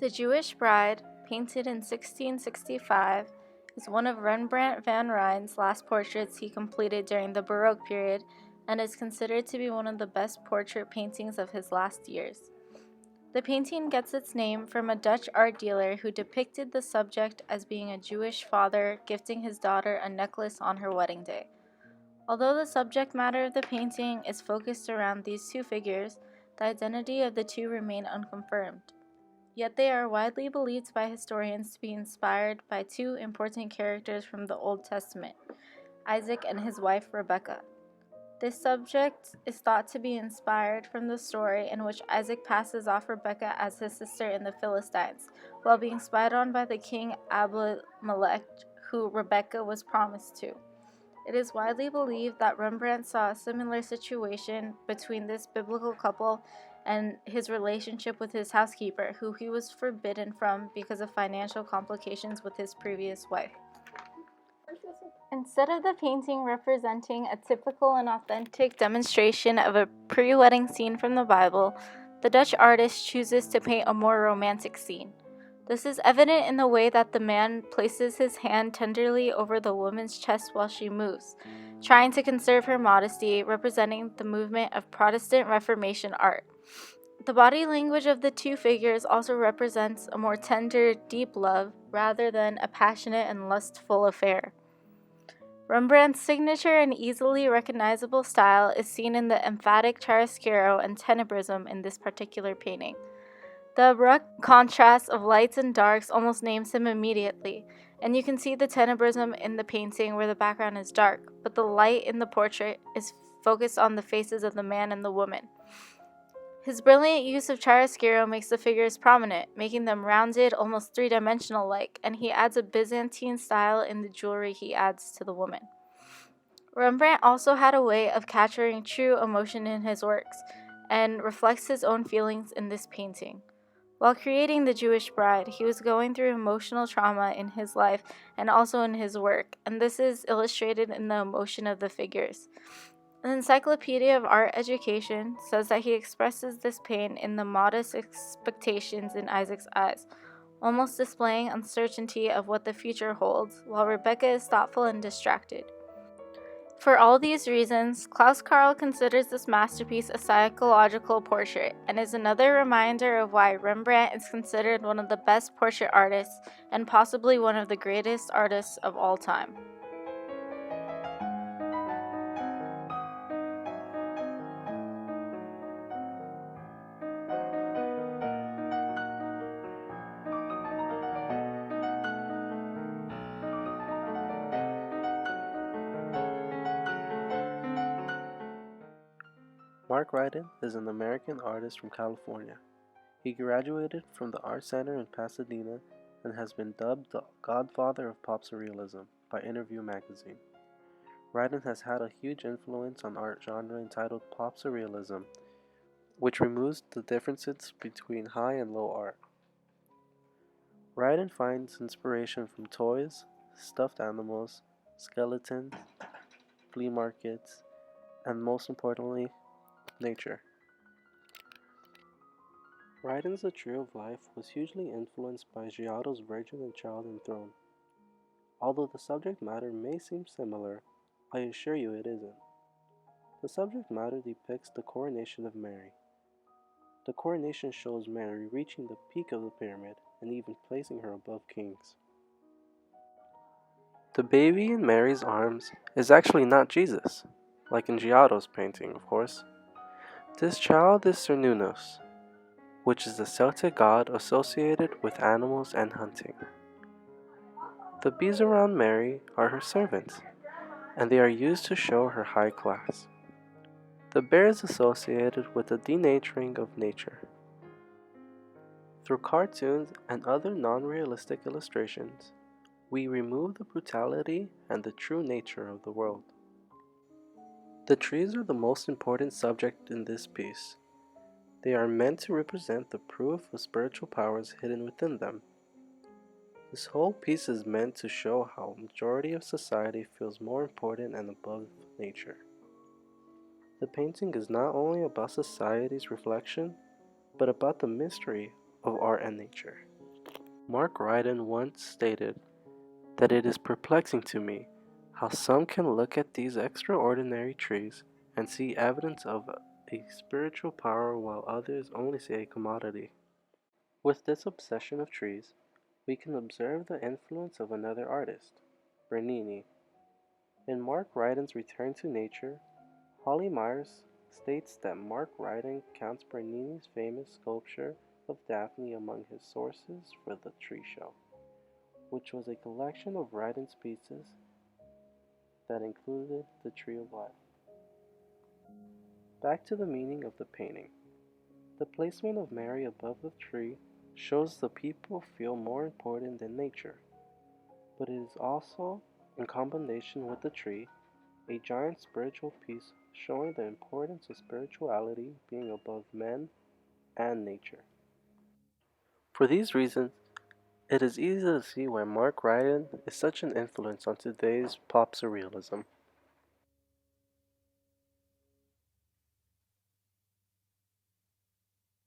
The Jewish Bride, painted in 1665, is one of Rembrandt van Ryn's last portraits he completed during the Baroque period and is considered to be one of the best portrait paintings of his last years. The painting gets its name from a Dutch art dealer who depicted the subject as being a Jewish father gifting his daughter a necklace on her wedding day. Although the subject matter of the painting is focused around these two figures, the identity of the two remain unconfirmed. Yet they are widely believed by historians to be inspired by two important characters from the Old Testament, Isaac and his wife Rebekah. This subject is thought to be inspired from the story in which Isaac passes off Rebekah as his sister in the Philistines, while being spied on by the king Abimelech, who Rebekah was promised to. It is widely believed that Rembrandt saw a similar situation between this biblical couple and his relationship with his housekeeper, who he was forbidden from because of financial complications with his previous wife. Instead of the painting representing a typical and authentic demonstration of a pre-wedding scene from the Bible, the Dutch artist chooses to paint a more romantic scene. This is evident in the way that the man places his hand tenderly over the woman's chest while she moves, trying to conserve her modesty, representing the movement of Protestant Reformation art. The body language of the two figures also represents a more tender, deep love, rather than a passionate and lustful affair. Rembrandt's signature and easily recognizable style is seen in the emphatic chiaroscuro and tenebrism in this particular painting. The abrupt contrast of lights and darks almost names him immediately, and you can see the tenebrism in the painting where the background is dark, but the light in the portrait is focused on the faces of the man and the woman. His brilliant use of chiaroscuro makes the figures prominent, making them rounded, almost three-dimensional-like, and he adds a Byzantine style in the jewelry he adds to the woman. Rembrandt also had a way of capturing true emotion in his works, and reflects his own feelings in this painting. While creating The Jewish Bride, he was going through emotional trauma in his life and also in his work, and this is illustrated in the emotion of the figures. The Encyclopedia of Art Education says that he expresses this pain in the modest expectations in Isaac's eyes, almost displaying uncertainty of what the future holds, while Rebekah is thoughtful and distracted. For all these reasons, Klaus Karl considers this masterpiece a psychological portrait, and is another reminder of why Rembrandt is considered one of the best portrait artists and possibly one of the greatest artists of all time. Mark Ryden is an American artist from California. He graduated from the Art Center in Pasadena and has been dubbed the godfather of pop surrealism by Interview magazine. Ryden has had a huge influence on art genre entitled pop surrealism, which removes the differences between high and low art. Ryden finds inspiration from toys, stuffed animals, skeletons, flea markets, and most importantly, nature. Ryden's The Tree of Life was hugely influenced by Giotto's Virgin and Child Enthroned. Although the subject matter may seem similar, I assure you it isn't. The subject matter depicts the coronation of Mary. The coronation shows Mary reaching the peak of the pyramid and even placing her above kings. The baby in Mary's arms is actually not Jesus, like in Giotto's painting, of course. This child is Cernunnos, which is the Celtic god associated with animals and hunting. The bees around Mary are her servants, and they are used to show her high class. The bear is associated with the denaturing of nature. Through cartoons and other non-realistic illustrations, we remove the brutality and the true nature of the world. The trees are the most important subject in this piece. They are meant to represent the proof of spiritual powers hidden within them. This whole piece is meant to show how majority of society feels more important and above nature. The painting is not only about society's reflection, but about the mystery of art and nature. Mark Ryden once stated that it is perplexing to me how some can look at these extraordinary trees and see evidence of a spiritual power while others only see a commodity. With this obsession of trees, we can observe the influence of another artist, Bernini. In Mark Ryden's Return to Nature, Holly Myers states that Mark Ryden counts Bernini's famous sculpture of Daphne among his sources for the tree show, which was a collection of Ryden's pieces that included the Tree of Life. Back to the meaning of the painting. The placement of Mary above the tree shows the people feel more important than nature, but it is also, in combination with the tree, a giant spiritual piece showing the importance of spirituality being above men and nature. For these reasons, it is easy to see why Mark Ryden is such an influence on today's pop surrealism.